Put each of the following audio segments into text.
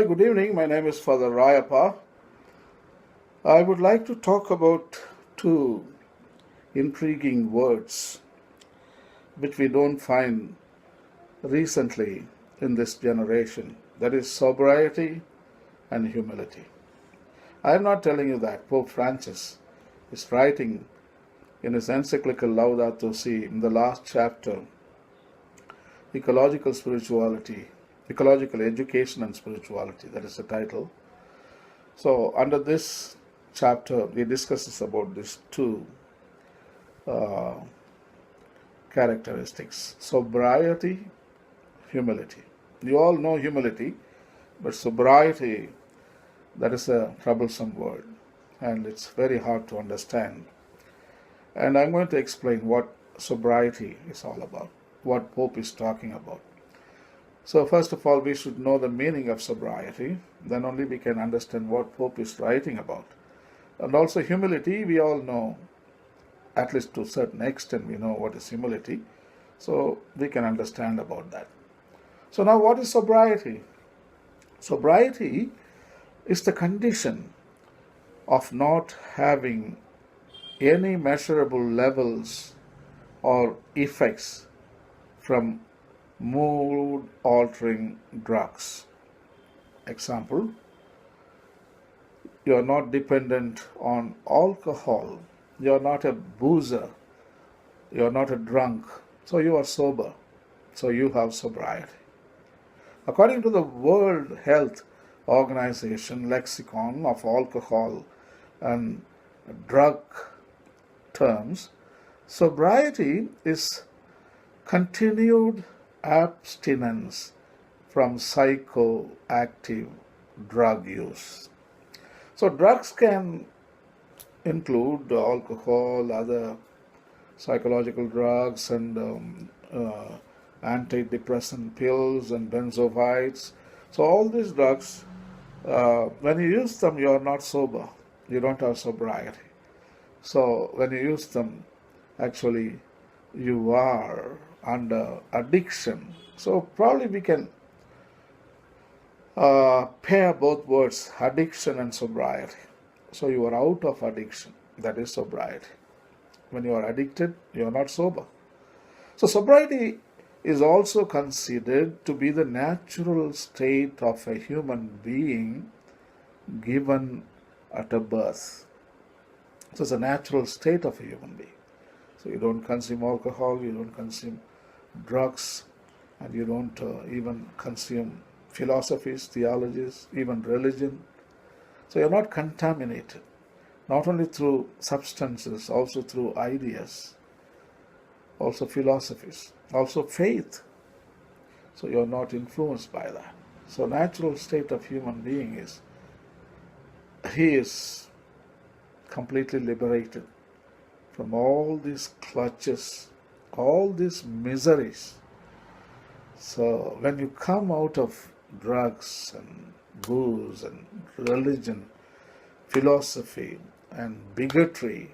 good evening. My name is Father Rayappa. I would like to talk about two intriguing words which we don't find recently in this generation. That is sobriety and humility. I am not telling you that. Pope Francis is writing in his encyclical Laudato Si in the last chapter, Ecological Spirituality, Ecological Education and Spirituality, that is the title. So under this chapter, he discusses about these two characteristics, sobriety, humility. You all know humility, but sobriety, that is a troublesome word, and it's very hard to understand. And I'm going to explain what sobriety is all about, what Pope is talking about. So first of all, we should know the meaning of sobriety. Then only we can understand what Pope is writing about. And also humility, we all know, at least to a certain extent, we know what is humility. So we can understand about that. So now what is sobriety? Sobriety is the condition of not having any measurable levels or effects from mood altering drugs. Example, you are not dependent on alcohol, you are not a boozer, you are not a drunk, so you are sober, so you have sobriety. According to the World Health Organization lexicon of alcohol and drug terms, sobriety is continued abstinence from psychoactive drug use. So drugs can include alcohol, other psychological drugs, and antidepressant pills and benzoids. So all these drugs, when you use them, you are not sober. You don't have sobriety. So when you use them, actually you are under addiction. So probably we can pair both words, addiction and sobriety. So you are out of addiction. That is sobriety. When you are addicted, you are not sober. So sobriety is also considered to be the natural state of a human being given at a birth. So it's a natural state of a human being. So you don't consume alcohol, you don't consume drugs, and you don't even consume philosophies, theologies, even religion. So you're not contaminated, not only through substances, also through ideas, also philosophies, also faith. So you're not influenced by that. So natural state of human being is, he is completely liberated from all these clutches, all these miseries. So when you come out of drugs and booze and religion, philosophy and bigotry,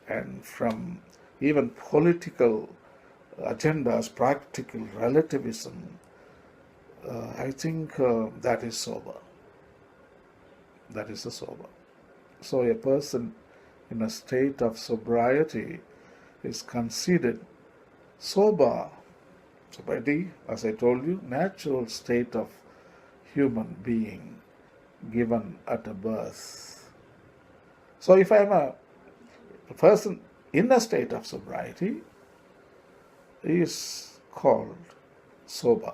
and from even political agendas, practical relativism, I think that is sober. That is the sober. So a person in a state of sobriety is considered sober. Sobriety, as I told you, natural state of human being given at a birth. So if I am a person in a state of sobriety, he is called sober.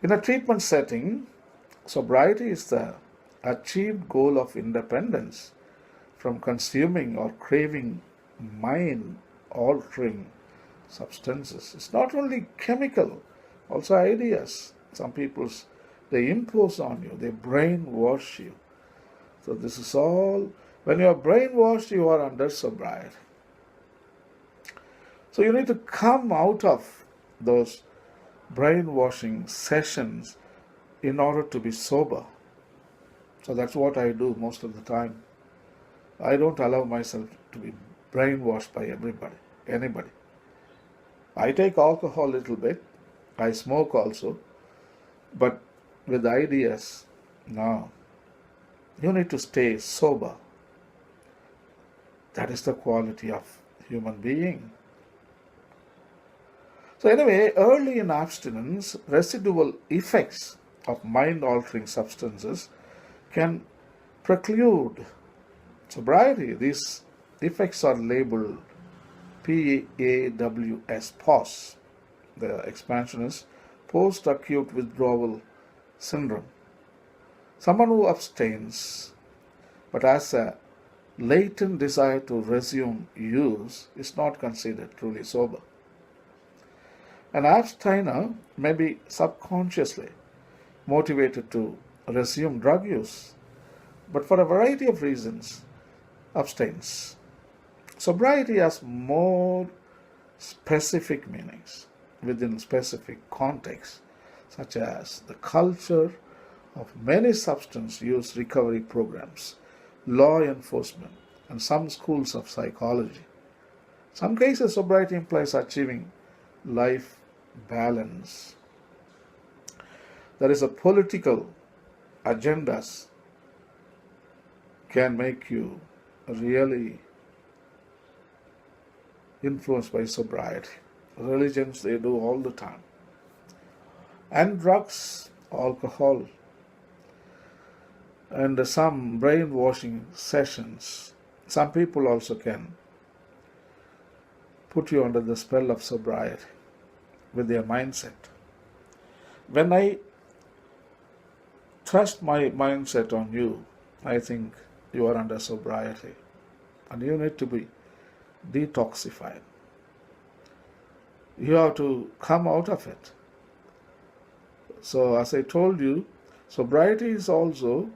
In a treatment setting, sobriety is the achieved goal of independence from consuming or craving mind-altering substances. It's not only chemical, also ideas. Some people, they impose on you, they brainwash you. So this is all, when you are brainwashed, you are under sobriety. So you need to come out of those brainwashing sessions in order to be sober. So that's what I do most of the time. I don't allow myself to be brainwashed by anybody. I take alcohol a little bit, I smoke also, but with ideas. No. You need to stay sober. That is the quality of human being. So anyway, early in abstinence, residual effects of mind-altering substances can preclude sobriety. These effects are labeled PAWS, POS. The expansion is post-acute withdrawal syndrome. Someone who abstains but has a latent desire to resume use is not considered truly sober. An abstainer may be subconsciously motivated to resume drug use, but for a variety of reasons abstains. Sobriety has more specific meanings within specific contexts, such as the culture of many substance use recovery programs, law enforcement, and some schools of psychology. In some cases, sobriety implies achieving life balance. There is a political agendas can make you really influenced by sobriety. Religions, they do all the time. And drugs, alcohol, and some brainwashing sessions. Some people also can put you under the spell of sobriety with their mindset. When I trust my mindset on you, I think you are under sobriety and you need to be detoxified. You have to come out of it. So, as I told you, sobriety is also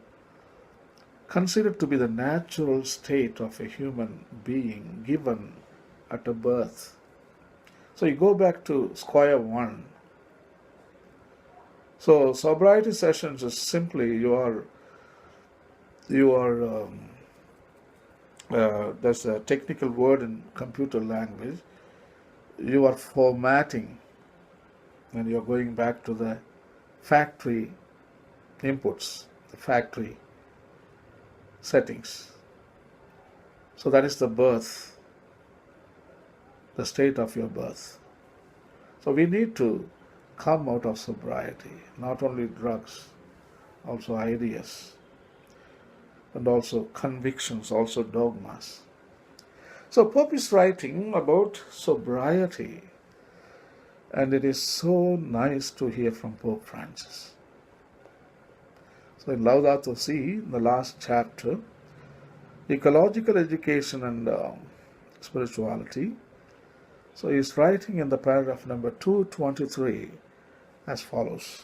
considered to be the natural state of a human being given at a birth. So, you go back to square one. So, sobriety sessions is simply there's a technical word in computer language. You are formatting and you're going back to the factory inputs, the factory settings. So that is the birth, the state of your birth. So we need to come out of sobriety, not only drugs, also ideas, and also convictions, also dogmas. So Pope is writing about sobriety, and it is so nice to hear from Pope Francis. So in Laudato Si, in the last chapter, ecological education and spirituality, so he is writing in the paragraph number 223 as follows.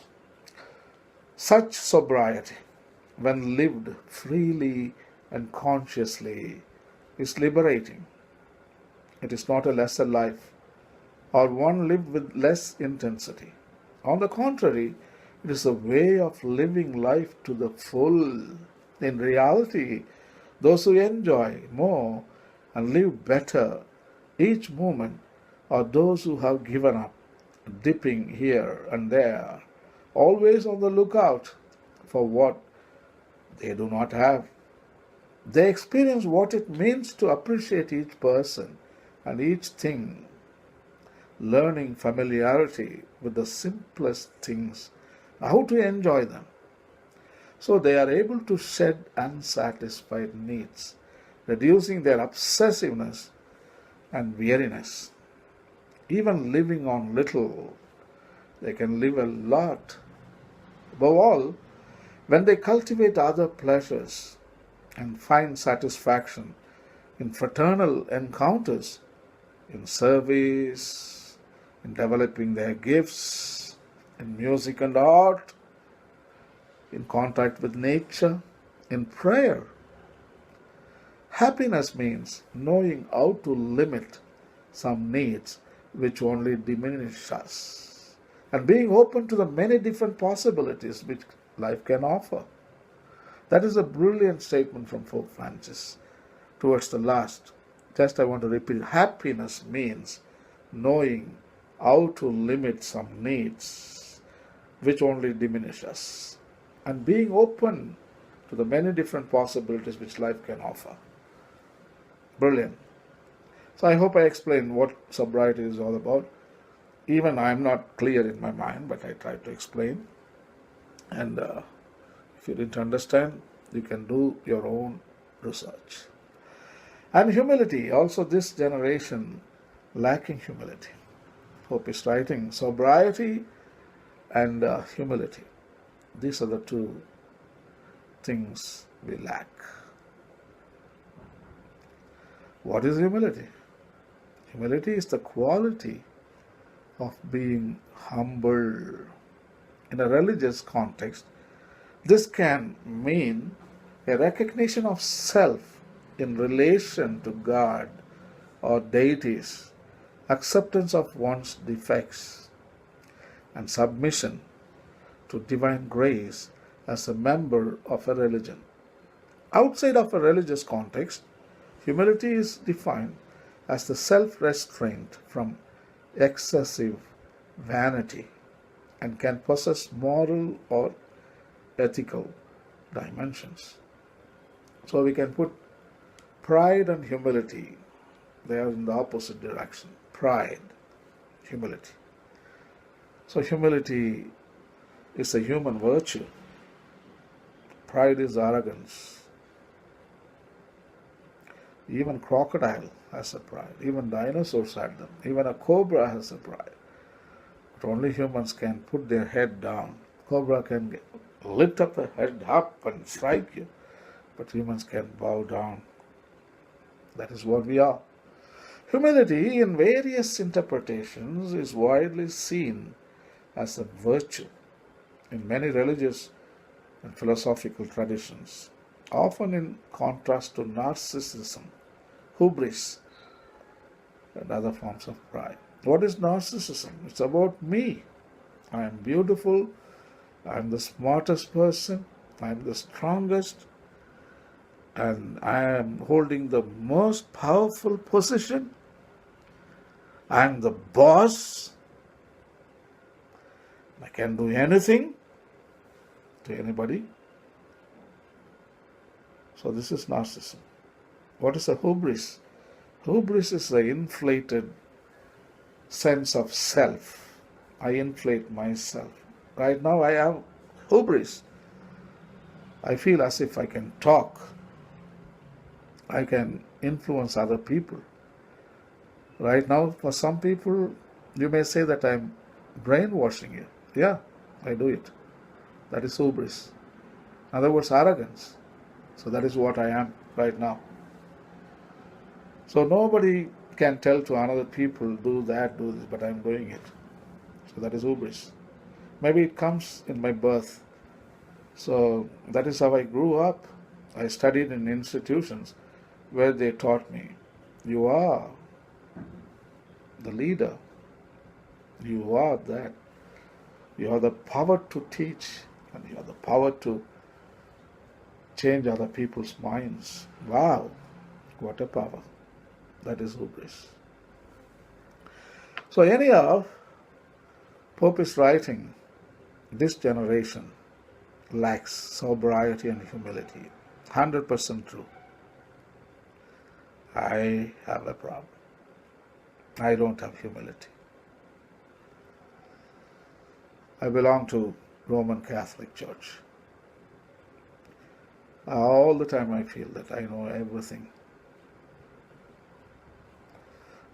Such sobriety, when lived freely and consciously, is liberating. It is not a lesser life or one lived with less intensity. On the contrary, it is a way of living life to the full. In reality, those who enjoy more and live better each moment are those who have given up, dipping here and there, always on the lookout for what they do not have. They experience what it means to appreciate each person and each thing, learning familiarity with the simplest things, how to enjoy them. So they are able to shed unsatisfied needs, reducing their obsessiveness and weariness. Even living on little, they can live a lot. Above all, when they cultivate other pleasures and find satisfaction in fraternal encounters, in service, in developing their gifts, in music and art, in contact with nature, in prayer. Happiness means knowing how to limit some needs which only diminish us, and being open to the many different possibilities which life can offer. That is a brilliant statement from Pope Francis towards the last. Just I want to repeat, happiness means knowing how to limit some needs which only diminish us, and being open to the many different possibilities which life can offer. Brilliant. So I hope I explained what sobriety is all about. Even I am not clear in my mind, but I tried to explain. And if you didn't understand, you can do your own research. And humility, also this generation lacking humility. Pope is writing sobriety and humility. These are the two things we lack. What is humility? Humility is the quality of being humble. In a religious context, this can mean a recognition of self in relation to God or deities, acceptance of one's defects, and submission to divine grace as a member of a religion. Outside of a religious context, humility is defined as the self-restraint from excessive vanity and can possess moral or ethical dimensions. So we can put pride and humility, they are in the opposite direction. Pride, humility. So humility is a human virtue. Pride is arrogance. Even crocodile has a pride. Even dinosaurs had them. Even a cobra has a pride. But only humans can put their head down. Cobra can lift up the head up and strike you. But humans can bow down. That is what we are. Humility, in various interpretations, is widely seen as a virtue in many religious and philosophical traditions, often in contrast to narcissism, hubris, and other forms of pride. What is narcissism? It's about me. I am beautiful, I am the smartest person, I am the strongest, and I am holding the most powerful position. I am the boss. I can do anything to anybody. So this is narcissism. What is a hubris? Hubris is the inflated sense of self. I inflate myself. Right now I have hubris. I feel as if I can talk. I can influence other people. Right now, for some people, you may say that I'm brainwashing you. Yeah, I do it. That is hubris. In other words, arrogance. So that is what I am right now. So nobody can tell to another people, do that, do this, but I'm doing it. So that is hubris. Maybe it comes in my birth. So that is how I grew up. I studied in institutions where they taught me, you are the leader. You are that. You have the power to teach, and you have the power to change other people's minds. Wow, what a power. That is hubris. So anyhow, Pope is writing, this generation lacks sobriety and humility. 100% true. I have a problem. I don't have humility. I belong to Roman Catholic Church. All the time I feel that I know everything.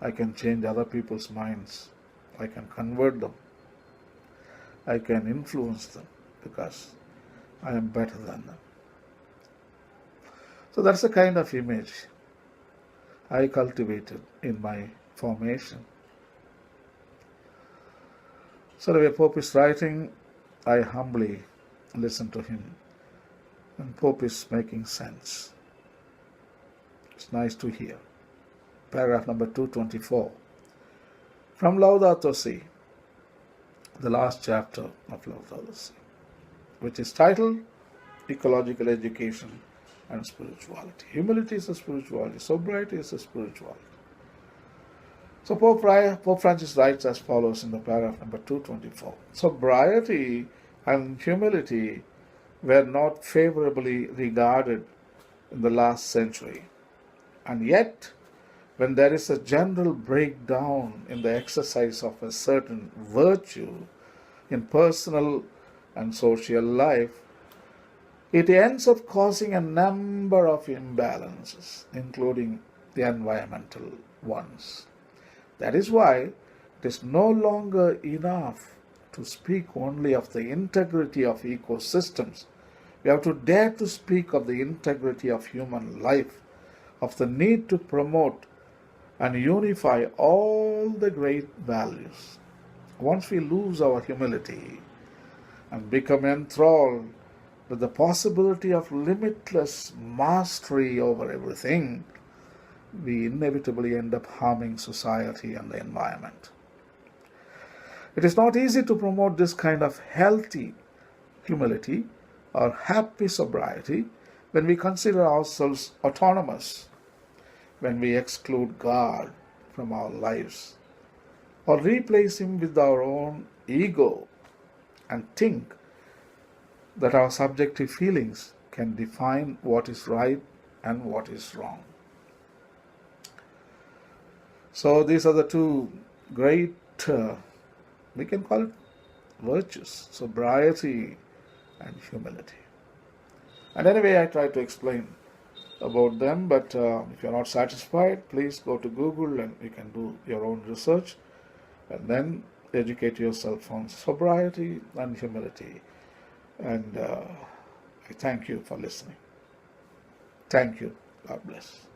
I can change other people's minds. I can convert them. I can influence them because I am better than them. So that's the kind of image I cultivated in my formation. So the way Pope is writing, I humbly listen to him. And Pope is making sense. It's nice to hear. Paragraph number 224. From Laudato Si, the last chapter of Laudato Si, which is titled Ecological Education and Spirituality. Humility is a spirituality. Sobriety is a spirituality. So Pope Francis writes as follows in the paragraph number 224. Sobriety and humility were not favorably regarded in the last century. And yet, when there is a general breakdown in the exercise of a certain virtue in personal and social life, it ends up causing a number of imbalances, including the environmental ones. That is why it is no longer enough to speak only of the integrity of ecosystems. We have to dare to speak of the integrity of human life, of the need to promote and unify all the great values. Once we lose our humility and become enthralled with the possibility of limitless mastery over everything, we inevitably end up harming society and the environment. It is not easy to promote this kind of healthy humility or happy sobriety when we consider ourselves autonomous, when we exclude God from our lives or replace Him with our own ego and think that our subjective feelings can define what is right and what is wrong. So these are the two great, we can call it virtues, sobriety and humility. And anyway, I try to explain about them, but if you're not satisfied, please go to Google and you can do your own research and then educate yourself on sobriety and humility. And I thank you for listening. Thank you. God bless.